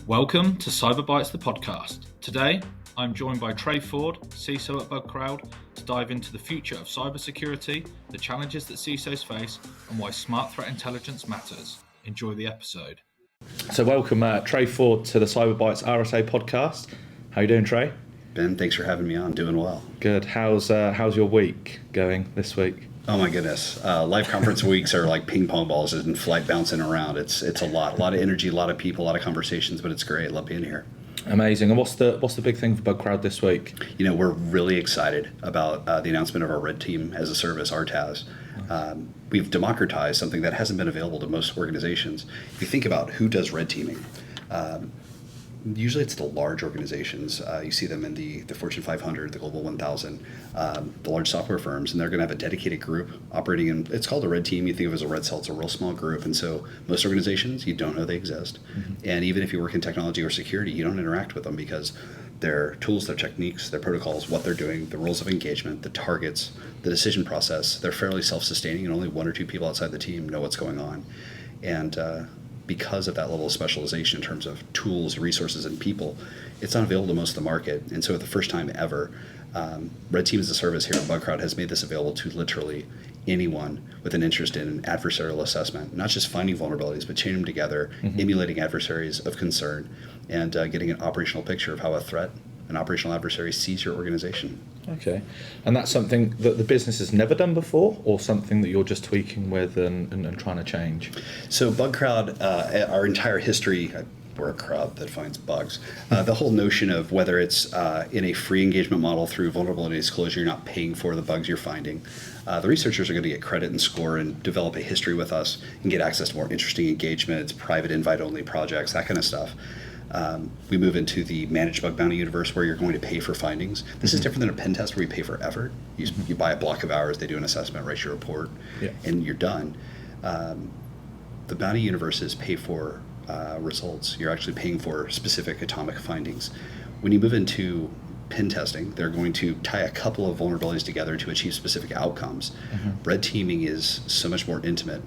Welcome to CyberBytes, the podcast. Today, I'm joined by Trey Ford, CISO at Bugcrowd, to dive into the future of cybersecurity, the challenges that CISOs face, and why smart threat intelligence matters. Enjoy the episode. So welcome, Trey Ford, to the CyberBytes RSA podcast. How you doing, Trey? Ben, thanks for having me on. Doing well. Good. How's your week going this week? Oh my goodness. Live conference weeks are like ping pong balls and flight bouncing around. It's a lot of energy, a lot of people, a lot of conversations, but it's great. Love being here. Amazing. And what's the big thing for Bugcrowd this week? You know, we're really excited about the announcement of our Red Team as a Service, RTAS. We've democratized something that hasn't been available to most organizations. If you think about who does red teaming, usually it's the large organizations. You see them in the Fortune 500, the Global 1000, the large software firms, and they're going to have a dedicated group operating in, it's called a red team. You think of it as a red cell, it's a real small group. And so most organizations, you don't know they exist. Mm-hmm. And even if you work in technology or security, you don't interact with them because their tools, their techniques, their protocols, what they're doing, the rules of engagement, the targets, the decision process, they're fairly self-sustaining and only one or two people outside the team know what's going on. And because of that level of specialization in terms of tools, resources, and people, it's not available to most of the market. And so for the first time ever, Red Team as a Service here at Bugcrowd has made this available to literally anyone with an interest in an adversarial assessment, not just finding vulnerabilities, but chaining them together, emulating adversaries of concern, and getting an operational picture of how a threat, an operational adversary, sees your organization. Okay. And that's something that the business has never done before, or something that you're just tweaking with and trying to change? So Bugcrowd, our entire history, we're a crowd that finds bugs. The whole notion of whether it's in a free engagement model through vulnerability disclosure, you're not paying for the bugs you're finding. The researchers are going to get credit and score and develop a history with us and get access to more interesting engagements, private invite-only projects, that kind of stuff. We move into the managed bug bounty universe where you're going to pay for findings. This is different than a pen test where you pay for effort. You buy a block of hours, they do an assessment, write your report, and you're done. The bounty universes pay for results. You're actually paying for specific atomic findings. When you move into pen testing, they're going to tie a couple of vulnerabilities together to achieve specific outcomes. Red teaming is so much more intimate.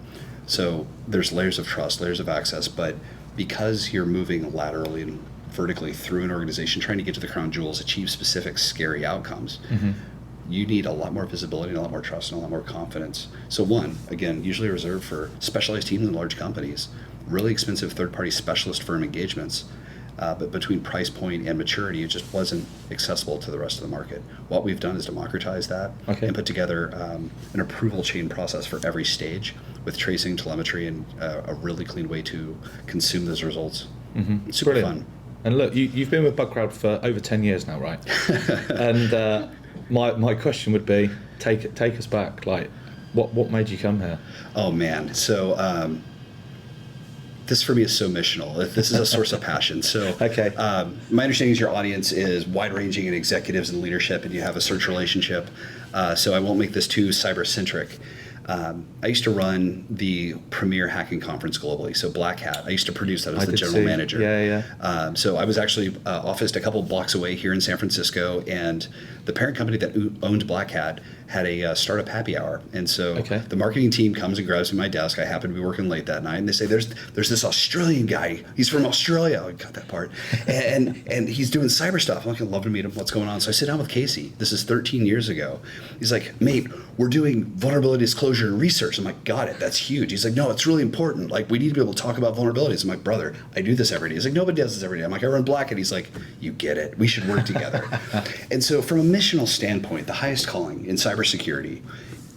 So there's layers of trust, layers of access, but because you're moving laterally and vertically through an organization, trying to get to the crown jewels, achieve specific scary outcomes, you need a lot more visibility and a lot more trust and a lot more confidence. So one, again, usually reserved for specialized teams in large companies, really expensive third-party specialist firm engagements, but between price point and maturity, it just wasn't accessible to the rest of the market. What we've done is democratize that and put together an approval chain process for every stage with tracing, telemetry, and a really clean way to consume those results. It's super fun. And look, you've been with Bugcrowd for over 10 years now, right? And my question would be, take us back. Like, what made you come here? Oh man, so this for me is so missional. This is a source of passion. So my understanding is your audience is wide-ranging in executives and leadership, and you have a search relationship. So I won't make this too cyber-centric. I used to run the premier hacking conference globally, so Black Hat. I used to produce that as the general manager. So I was actually officed a couple blocks away here in San Francisco, and the parent company that owned Black Hat had a startup happy hour. And so the marketing team comes and grabs me at my desk. I happen to be working late that night, and they say, there's this Australian guy. He's from Australia. I got that part. and he's doing cyber stuff. I'm like, I'd love to meet him. What's going on? So I sit down with Casey. This is 13 years ago. He's like, mate, we're doing vulnerability disclosure and research. I'm like, got it. That's huge. He's like, no, it's really important. Like, we need to be able to talk about vulnerabilities. I'm like, brother, I do this every day. He's like, nobody does this every day. I'm like, I run Black Hat. He's like, you get it. We should work together. And so from a missional standpoint, the highest calling in cybersecurity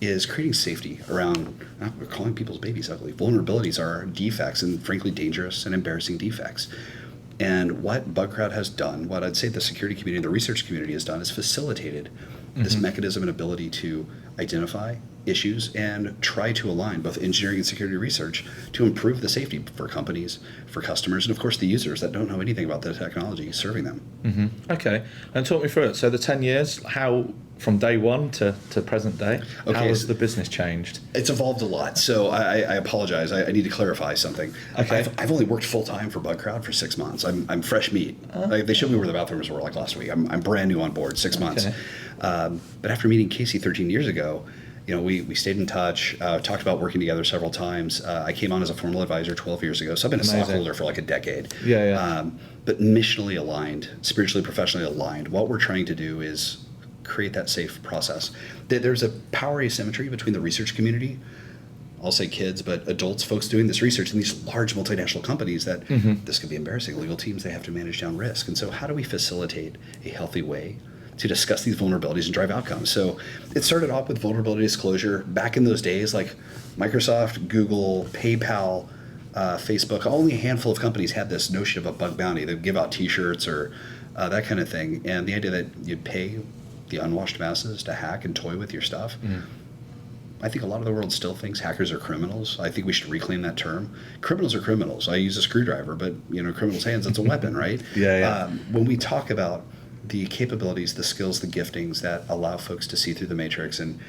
is creating safety around, we're calling people's babies ugly. Vulnerabilities are defects, and frankly dangerous and embarrassing defects. And what Bugcrowd has done, what I'd say the security community and the research community has done, is facilitated this mechanism and ability to identify issues and try to align both engineering and security research to improve the safety for companies, for customers, and of course the users that don't know anything about the technology serving them. Okay, and talk me through it. So the 10 years, how from day one to present day, how has the business changed? It's evolved a lot. So I apologize. I need to clarify something. I've only worked full time for Bugcrowd for 6 months. I'm fresh meat. Like, they showed me where the bathrooms were like last week. I'm brand new on board, 6 months. But after meeting Casey 13 years ago, we stayed in touch, talked about working together several times. I came on as a formal advisor 12 years ago, so I've been a stockholder for like a decade. But missionally aligned, spiritually, professionally aligned. What we're trying to do is create that safe process. There's a power asymmetry between the research community, I'll say kids, but adults, folks doing this research in these large multinational companies that this could be embarrassing. Legal teams, they have to manage down risk. And so how do we facilitate a healthy way to discuss these vulnerabilities and drive outcomes? So it started off with vulnerability disclosure. Back in those days, like Microsoft, Google, PayPal, Facebook, only a handful of companies had this notion of a bug bounty. They'd give out T-shirts or that kind of thing. And the idea that you'd pay the unwashed masses to hack and toy with your stuff. I think a lot of the world still thinks hackers are criminals. I think we should reclaim that term. Criminals are criminals. I use a screwdriver, but criminals' hands, that's a weapon, right? When we talk about the capabilities, the skills, the giftings that allow folks to see through the matrix and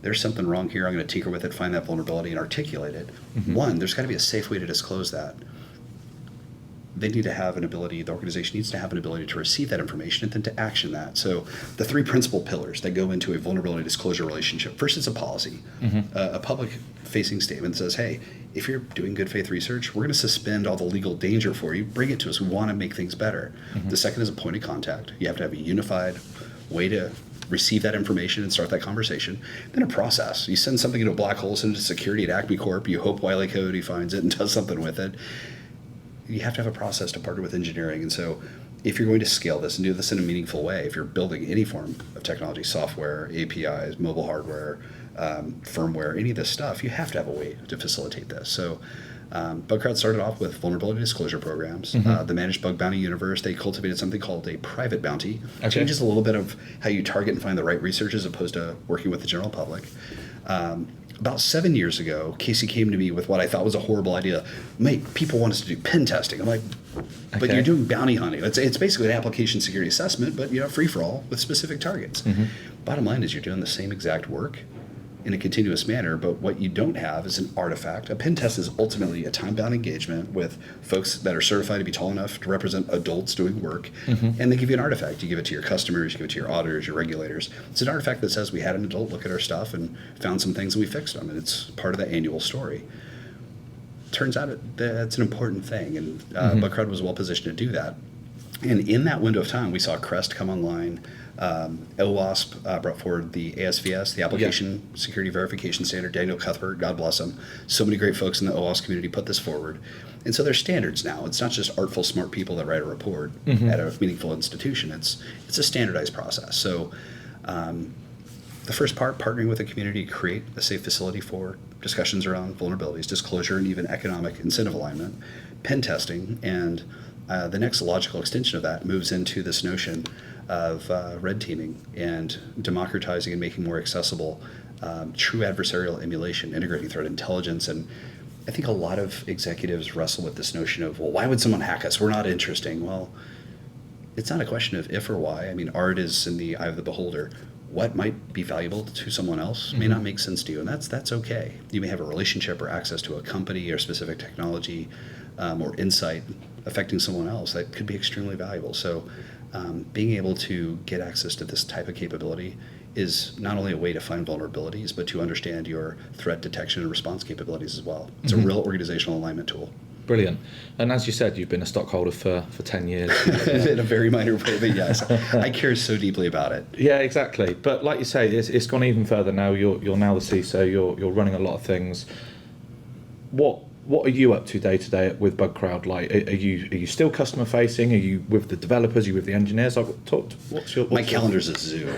there's something wrong here, I'm going to tinker with it, find that vulnerability and articulate it. One, there's got to be a safe way to disclose that. They need to have an ability, the organization needs to have an ability to receive that information and then to action that. So the three principal pillars that go into a vulnerability disclosure relationship. First, it's a policy. A public-facing statement says, hey, if you're doing good faith research, we're going to suspend all the legal danger for you. Bring it to us. We want to make things better. The second is a point of contact. You have to have a unified way to receive that information and start that conversation. Then a process. You send something into a black hole, send it to security at Acme Corp. You hope Wiley Coyote finds it and does something with it. You have to have a process to partner with engineering. And so if you're going to scale this and do this in a meaningful way, if you're building any form of technology, software, APIs, mobile hardware, firmware, any of this stuff, you have to have a way to facilitate this. So Bugcrowd started off with vulnerability disclosure programs. The managed bug bounty universe, they cultivated something called a private bounty. It changes a little bit of how you target and find the right research as opposed to working with the general public. About 7 years ago, Casey came to me with what I thought was a horrible idea. Mate, people want us to do pen testing. I'm like, but you're doing bounty hunting. It's basically an application security assessment, but free for all with specific targets. Bottom line is you're doing the same exact work in a continuous manner, but what you don't have is an artifact. A pen test is ultimately a time-bound engagement with folks that are certified to be tall enough to represent adults doing work, and they give you an artifact. You give it to your customers, you give it to your auditors, your regulators. It's an artifact that says we had an adult look at our stuff and found some things and we fixed them, and it's part of the annual story. Turns out that's an important thing, and Bugcrowd was well positioned to do that. And in that window of time, we saw Crest come online. OWASP brought forward the ASVS, the Application Security Verification Standard. Daniel Cuthbert, God bless him. So many great folks in the OWASP community put this forward. And so there's standards now. It's not just artful, smart people that write a report at a meaningful institution. It's a standardized process. So the first part, partnering with the community to create a safe facility for discussions around vulnerabilities, disclosure, and even economic incentive alignment, pen testing, and the next logical extension of that moves into this notion of red teaming and democratizing and making more accessible true adversarial emulation, integrating threat intelligence. And I think a lot of executives wrestle with this notion of, well, why would someone hack us? We're not interesting. Well, it's not a question of if or why. I mean, art is in the eye of the beholder. What might be valuable to someone else may not make sense to you, and that's okay. You may have a relationship or access to a company or specific technology or insight affecting someone else that could be extremely valuable. So being able to get access to this type of capability is not only a way to find vulnerabilities, but to understand your threat detection and response capabilities as well. It's a real organizational alignment tool. Brilliant. And as you said, you've been a stockholder for 10 years. In a very minor way, but yes, I care so deeply about it. Yeah, exactly. But like you say, it's gone even further now. You're now the CISO. You're running a lot of things. What are you up to day to day with Bugcrowd? Like, are you still customer facing? Are you with the developers? Are you with the engineers? My calendar's a zoo.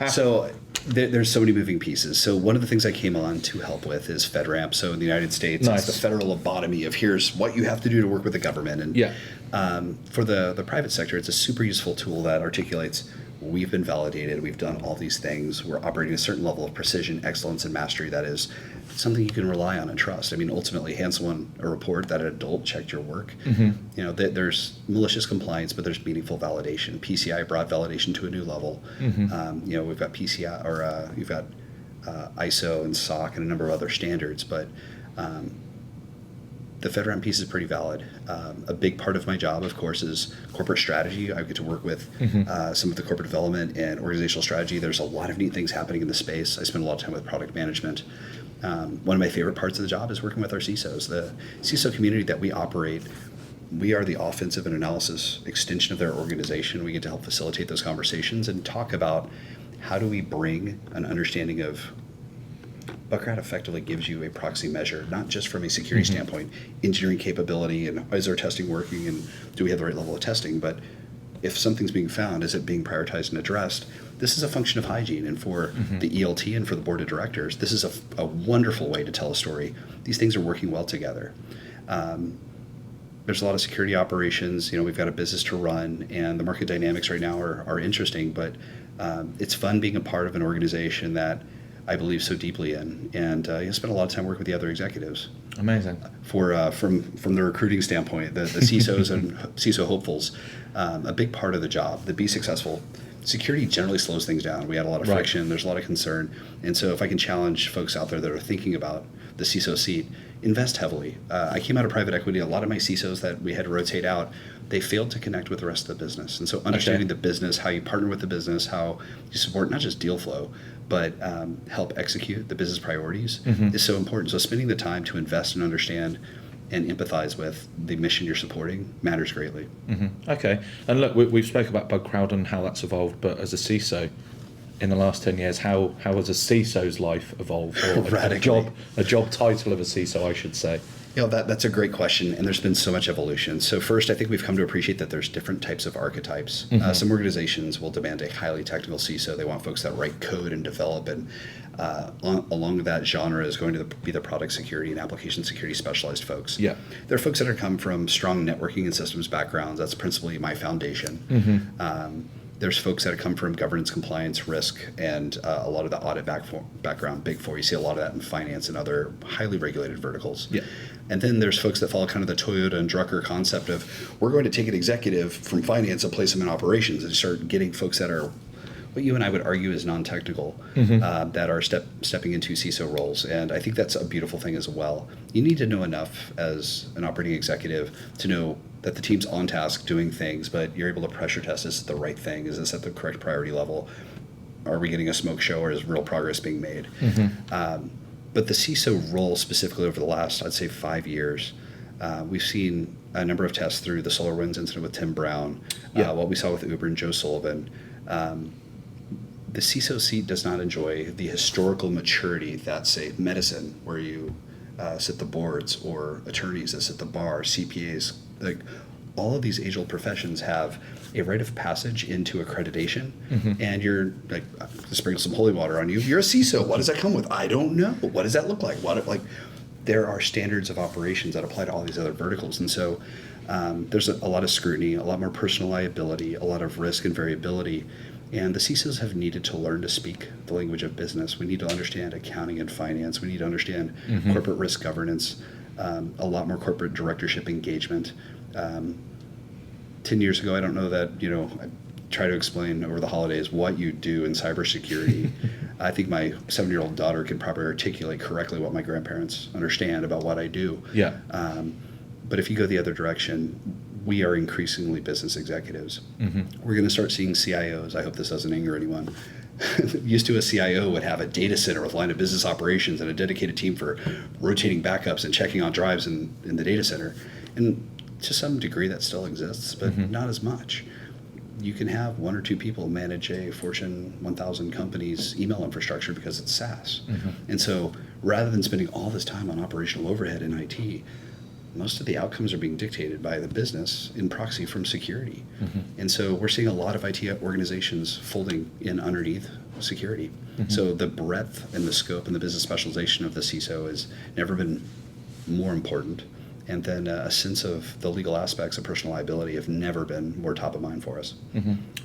So there's so many moving pieces. So one of the things I came on to help with is FedRAMP. So in the United States, It's the federal lobotomy of here's what you have to do to work with the government. And for the private sector, it's a super useful tool that articulates, we've been validated, we've done all these things, we're operating a certain level of precision, excellence, and mastery that is something you can rely on and trust. I mean, ultimately, hand someone a report that an adult checked your work. There's malicious compliance, but there's meaningful validation. PCI brought validation to a new level. We've got PCI, or you've got ISO and SOC and a number of other standards, but the FedRAMP piece is pretty valid. A big part of my job, of course, is corporate strategy. I get to work with some of the corporate development and organizational strategy. There's a lot of neat things happening in the space. I spend a lot of time with product management. One of my favorite parts of the job is working with our CISOs. The CISO community that we operate, we are the offensive and analysis extension of their organization. We get to help facilitate those conversations and talk about how do we bring an understanding of Bugcrowd effectively gives you a proxy measure, not just from a security standpoint, engineering capability, and is our testing working, and do we have the right level of testing, but if something's being found, is it being prioritized and addressed? This is a function of hygiene, and for the ELT and for the board of directors, this is a wonderful way to tell a story. These things are working well together. There's a lot of security operations. We've got a business to run, and the market dynamics right now are interesting, but it's fun being a part of an organization that I believe so deeply in, and I spend a lot of time working with the other executives. Amazing. From the recruiting standpoint, the CISOs and CISO hopefuls, a big part of the job, to be successful, security generally slows things down. We had a lot of friction, there's a lot of concern, and so if I can challenge folks out there that are thinking about the CISO seat, invest heavily. I came out of private equity. A lot of my CISOs that we had to rotate out, they failed to connect with the rest of the business. And so understanding the business, how you partner with the business, how you support not just deal flow, but help execute the business priorities is so important. So spending the time to invest and understand and empathize with the mission you're supporting matters greatly. Okay. And look, we've spoke about Bugcrowd and how that's evolved, but as a CISO, in the last 10 years, how has a CISO's life evolved? Or a job title of a CISO, I should say. That's a great question, and there's been so much evolution. So first, I think we've come to appreciate that there's different types of archetypes. Some organizations will demand a highly technical CISO. They want folks that write code and develop, and along that genre is going to be the product security and application security specialized folks. Yeah. There are folks that are come from strong networking and systems backgrounds. That's principally my foundation. There's folks that have come from governance, compliance, risk, and a lot of the audit background, Big Four. You see a lot of that in finance and other highly regulated verticals. Yeah. And then there's folks that follow kind of the Toyota and Drucker concept of, we're going to take an executive from finance and place them in operations, and start getting folks that are what you and I would argue is non-technical, that are stepping into CISO roles. And I think that's a beautiful thing as well. You need to know enough as an operating executive to know that the team's on task doing things, but you're able to pressure test, is this the right thing? Is this at the correct priority level? Are we getting a smoke show, or is real progress being made? But the CISO role specifically over the last, I'd say 5 years, we've seen a number of tests through the SolarWinds incident with Tim Brown, what we saw with Uber and Joe Sullivan. The CISO seat does not enjoy the historical maturity that, say, medicine, where you sit the boards, or attorneys that sit the bar, CPAs. Like, all of these age-old professions have a rite of passage into accreditation, and you're like, to sprinkle some holy water on you, you're a CISO. What does that come with? I don't know. What does that look like? There are standards of operations that apply to all these other verticals, and so there's a lot of scrutiny, a lot more personal liability, a lot of risk and variability. And the CISOs have needed to learn to speak the language of business. We need to understand accounting and finance. We need to understand corporate risk governance, a lot more corporate directorship engagement. 10 years ago, I don't know that, I try to explain over the holidays what you do in cybersecurity. I think my 7-year-old daughter can probably articulate correctly what my grandparents understand about what I do. Yeah. But if you go the other direction, we are increasingly business executives. We're going to start seeing CIOs. I hope this doesn't anger anyone. Used to, a CIO would have a data center with line of business operations and a dedicated team for rotating backups and checking on drives in the data center. And to some degree that still exists, but not as much. You can have 1 or 2 people manage a Fortune 1000 company's email infrastructure because it's SaaS. And so rather than spending all this time on operational overhead in IT, most of the outcomes are being dictated by the business in proxy from security. And so we're seeing a lot of IT organizations folding in underneath security. So the breadth and the scope and the business specialization of the CISO has never been more important. And then a sense of the legal aspects of personal liability have never been more top of mind for us.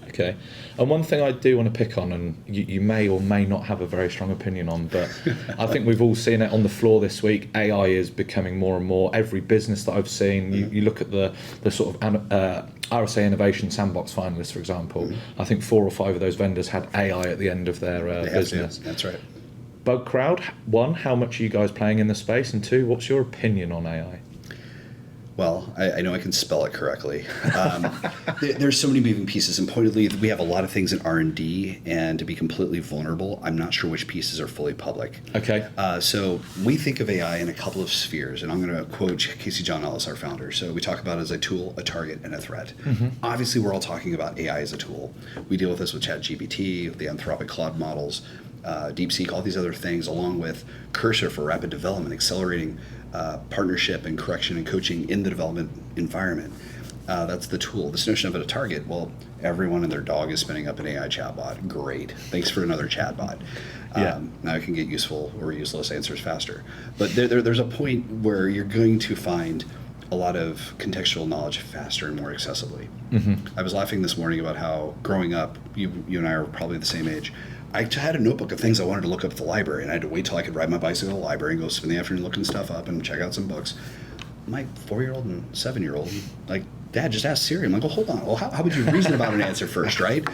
Okay. And one thing I do want to pick on, and you may or may not have a very strong opinion on, but I think we've all seen it on the floor this week. AI is becoming more and more. Every business that I've seen, you look at the sort of RSA Innovation Sandbox finalists, for example. I think 4 or 5 of those vendors had AI at the end of their business. That's right. Bugcrowd, 1, how much are you guys playing in the space? And 2, what's your opinion on AI? Well, I know I can spell it correctly. There's so many moving pieces, and pointedly, we have a lot of things in R&D, and to be completely vulnerable, I'm not sure which pieces are fully public. Okay. So we think of AI in a couple of spheres, and I'm going to quote Casey John Ellis, our founder. So we talk about it as a tool, a target, and a threat. Obviously, we're all talking about AI as a tool. We deal with this with ChatGPT, the Anthropic Claude models, DeepSeek, all these other things, along with Cursor for rapid development, accelerating partnership and correction and coaching in the development environment. That's the tool. This notion of it a target, well, everyone and their dog is spinning up an AI chatbot. Great. Thanks for another chatbot. Now I can get useful or useless answers faster. But there's a point where you're going to find a lot of contextual knowledge faster and more accessibly. I was laughing this morning about how growing up, you and I are probably the same age, I had a notebook of things I wanted to look up at the library, and I had to wait till I could ride my bicycle to the library and go spend the afternoon looking stuff up and check out some books. My 4-year-old and 7-year-old, like, Dad, just ask Siri. I'm like, well, hold on. Well, how would you reason about an answer first, right?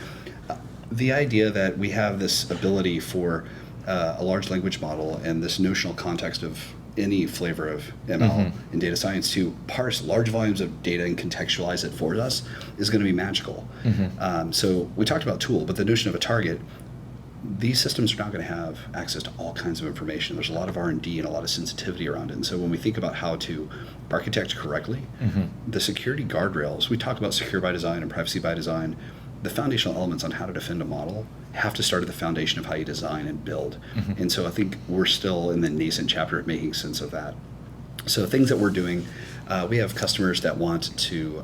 The idea that we have this ability for a large language model and this notional context of any flavor of ML and data science to parse large volumes of data and contextualize it for us is going to be magical. So we talked about tool, but the notion of a target, these systems are not going to have access to all kinds of information. There's a lot of R&D and a lot of sensitivity around it. And so when we think about how to architect correctly, the security guardrails, we talk about secure by design and privacy by design, the foundational elements on how to defend a model have to start at the foundation of how you design and build. And so I think we're still in the nascent chapter of making sense of that. So things that we're doing, we have customers that want to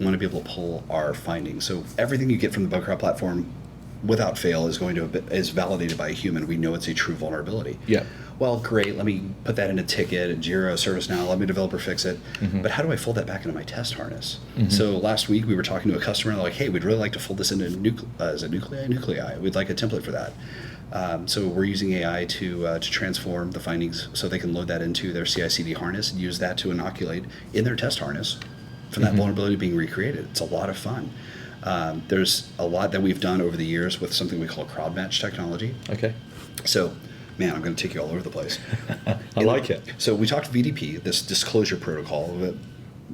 be able to pull our findings. So everything you get from the Bugcrowd platform, without fail, is validated by a human. We know it's a true vulnerability. Yeah. Well, great. Let me put that in a ticket at Jira, ServiceNow. Let me developer fix it. But how do I fold that back into my test harness? So last week we were talking to a customer and they're like, "Hey, we'd really like to fold this into nuclei. We'd like a template for that." So we're using AI to transform the findings so they can load that into their CI/CD harness and use that to inoculate in their test harness from that vulnerability being recreated. It's a lot of fun. There's a lot that we've done over the years with something we call crowd match technology. Okay. So, man, I'm going to take you all over the place. I like it. So we talked VDP, this disclosure protocol,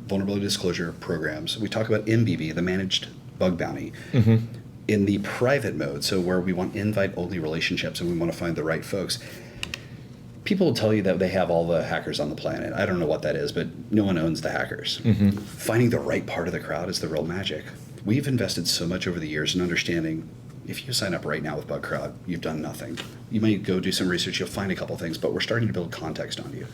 vulnerability disclosure programs. We talk about MBB, the managed bug bounty. In the private mode, so where we want invite-only relationships and we want to find the right folks, people will tell you that they have all the hackers on the planet. I don't know what that is, but no one owns the hackers. Finding the right part of the crowd is the real magic. We've invested so much over the years in understanding if you sign up right now with Bugcrowd, you've done nothing. You might go do some research, you'll find a couple things, but we're starting to build context on you.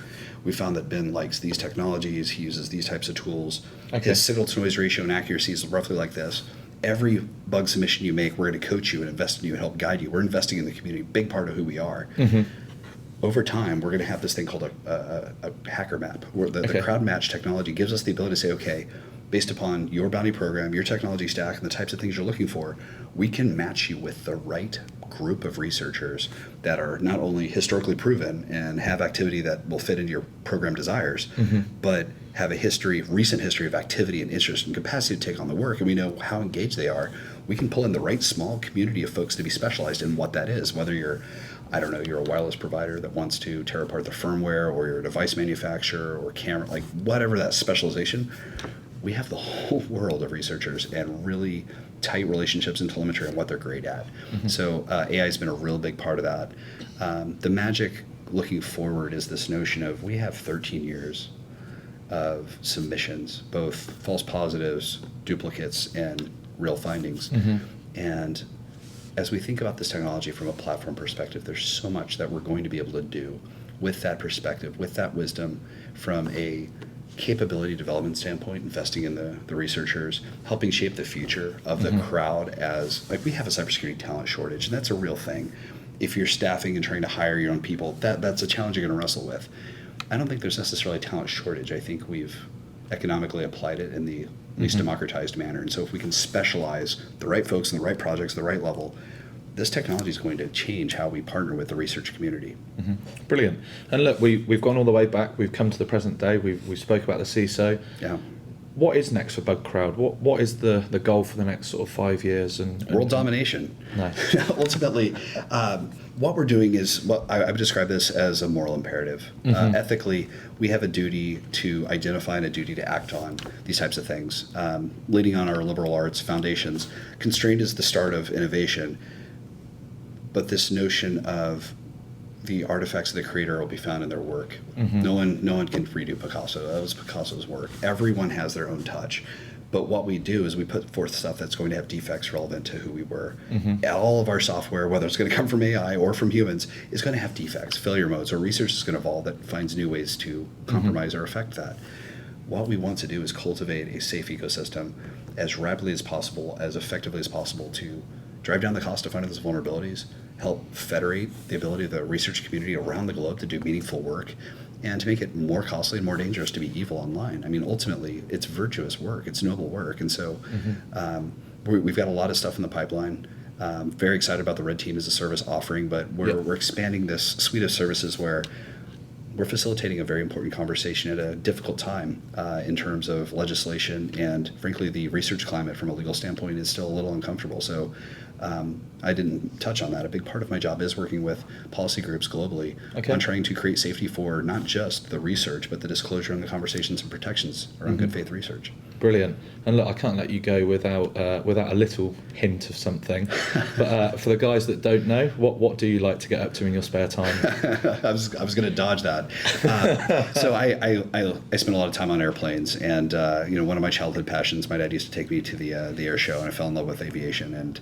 We found that Ben likes these technologies, he uses these types of tools. His signal to noise ratio and accuracy is roughly like this. Every bug submission you make, we're going to coach you and invest in you and help guide you. We're investing in the community, big part of who we are. Over time, we're going to have this thing called a hacker map, where the crowd match technology gives us the ability to say, okay, based upon your bounty program, your technology stack, and the types of things you're looking for, we can match you with the right group of researchers that are not only historically proven and have activity that will fit into your program desires, but have a recent history of activity and interest and capacity to take on the work, and we know how engaged they are. We can pull in the right small community of folks to be specialized in what that is, whether you're a wireless provider that wants to tear apart the firmware, or you're a device manufacturer or camera, like whatever that specialization. We have the whole world of researchers and really tight relationships and telemetry on what they're great at. So AI has been a real big part of that. The magic looking forward is this notion of we have 13 years of submissions, both false positives, duplicates, and real findings. And as we think about this technology from a platform perspective, there's so much that we're going to be able to do with that perspective, with that wisdom, from a capability development standpoint, investing in the researchers, helping shape the future of the crowd. As like, we have a cybersecurity talent shortage, and that's a real thing. If you're staffing and trying to hire your own people, that's a challenge you're going to wrestle with. I don't think there's necessarily a talent shortage. I think we've economically applied it in the least democratized manner. And so if we can specialize the right folks in the right projects, the right level, this technology is going to change how we partner with the research community. Brilliant. And look, we've gone all the way back. We've come to the present day. We spoke about the CISO. Yeah. what is next for Bugcrowd? What is the goal for the next sort of 5 years? And world domination. No. Ultimately, what we're doing is I would describe this as a moral imperative. Ethically, we have a duty to identify and a duty to act on these types of things. Leading on our liberal arts foundations, constraint is the start of innovation, but this notion of the artifacts of the creator will be found in their work. No one can redo Picasso. That was Picasso's work. Everyone has their own touch. But what we do is we put forth stuff that's going to have defects relevant to who we were. All of our software, whether it's going to come from AI or from humans, is going to have defects, failure modes, or research is going to evolve that finds new ways to compromise or affect that. What we want to do is cultivate a safe ecosystem as rapidly as possible, as effectively as possible, to drive down the cost of finding those vulnerabilities, help federate the ability of the research community around the globe to do meaningful work, and to make it more costly and more dangerous to be evil online. I mean, ultimately, it's virtuous work, it's noble work, and so we've got a lot of stuff in the pipeline. Very excited about the Red Team as a service offering, but we're expanding this suite of services where we're facilitating a very important conversation at a difficult time in terms of legislation, and frankly, the research climate from a legal standpoint is still a little uncomfortable. So I didn't touch on that. A big part of my job is working with policy groups globally on trying to create safety for not just the research, but the disclosure and the conversations and protections around good faith research. Brilliant. And look, I can't let you go without a little hint of something. But for the guys that don't know, what do you like to get up to in your spare time? I was going to dodge that. So I spend a lot of time on airplanes, and one of my childhood passions, my dad used to take me to the air show, and I fell in love with aviation. And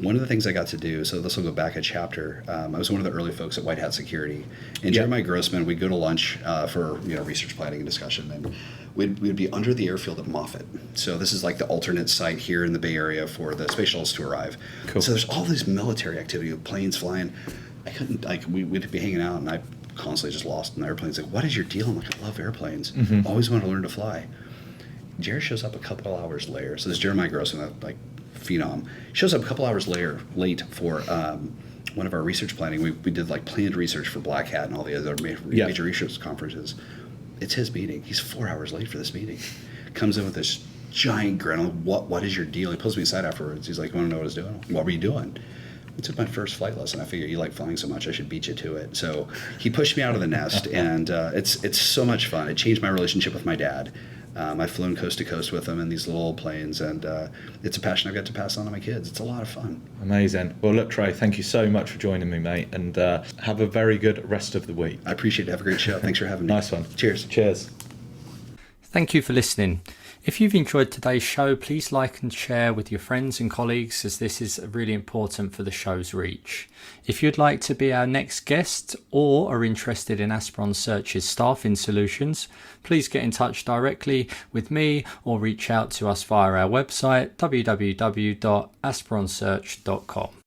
one of the things I got to do, so this will go back a chapter, I was one of the early folks at White Hat Security. And Jeremiah Grossman, we'd go to lunch for research planning and discussion, and we'd be under the airfield at Moffett. So this is like the alternate site here in the Bay Area for the space shuttles to arrive. Cool. So there's all this military activity with planes flying. I couldn't, we'd be hanging out, and I constantly just lost in the airplanes. Like, what is your deal? I'm like, I love airplanes. Always wanted to learn to fly. Jared shows up a couple hours later. So this Jeremiah Grossman, phenom, shows up a couple hours late for one of our research planning. We did planned research for Black Hat and all the other major research conferences. It's his meeting. He's 4 hours late for this meeting. Comes in with this giant grin. I'm like, what is your deal? He pulls me aside afterwards. He's like, you want to know what I was doing? What were you doing? I took my first flight lesson. I figured you like flying so much, I should beat you to it. So he pushed me out of the nest, and it's so much fun. It changed my relationship with my dad. I've flown coast to coast with him in these little old planes, and it's a passion I've got to pass on to my kids. It's a lot of fun. Amazing. Well, look, Trey, thank you so much for joining me, mate, and have a very good rest of the week. I appreciate it. Have a great show. Thanks for having me. Nice one. Cheers. Cheers. Thank you for listening. If you've enjoyed today's show, please like and share with your friends and colleagues, as this is really important for the show's reach. If you'd like to be our next guest or are interested in Aspiron Search's staffing solutions, please get in touch directly with me or reach out to us via our website, www.aspironsearch.com.